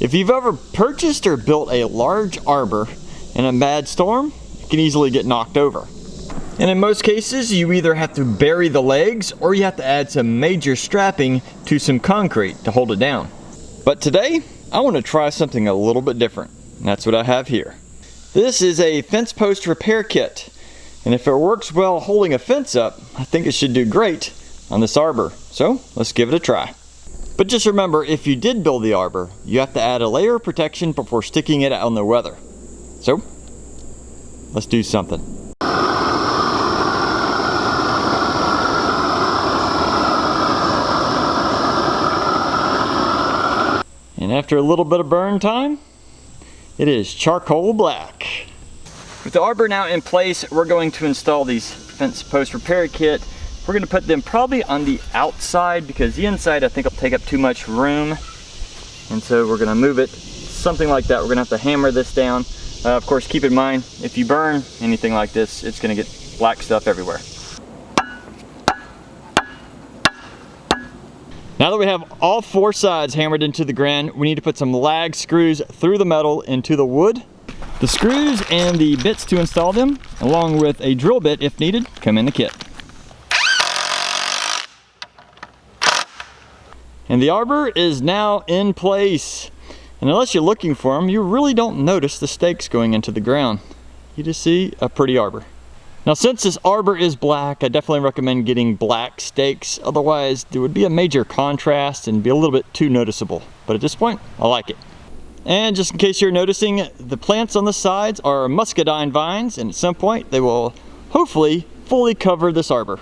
If you've ever purchased or built a large arbor in a bad storm, it can easily get knocked over. And in most cases, you either have to bury the legs or you have to add some major strapping to some concrete to hold it down. But today, I want to try something a little bit different. And that's what I have here. This is a fence post repair kit. And if it works well holding a fence up, I think it should do great on this arbor. So let's give it a try. But just remember, if you did build the arbor, you have to add a layer of protection before sticking it out in the weather. So, let's do something. And after a little bit of burn time, it is charcoal black. With the arbor now in place, we're going to install these fence post repair kit. We're going to put them probably on the outside because the inside I think will take up too much room. And so we're going to move it something like that. We're going to have to hammer this down. Of course, keep in mind, if you burn anything like this, it's going to get black stuff everywhere. Now that we have all four sides hammered into the ground, we need to put some lag screws through the metal into the wood. The screws and the bits to install them, along with a drill bit if needed, come in the kit. And the arbor is now in place. And unless you're looking for them, you really don't notice the stakes going into the ground. You just see a pretty arbor. Now since this arbor is black, I definitely recommend getting black stakes. Otherwise, there would be a major contrast and be a little bit too noticeable. But at this point, I like it. And just in case you're noticing, the plants on the sides are muscadine vines, and at some point they will hopefully fully cover this arbor.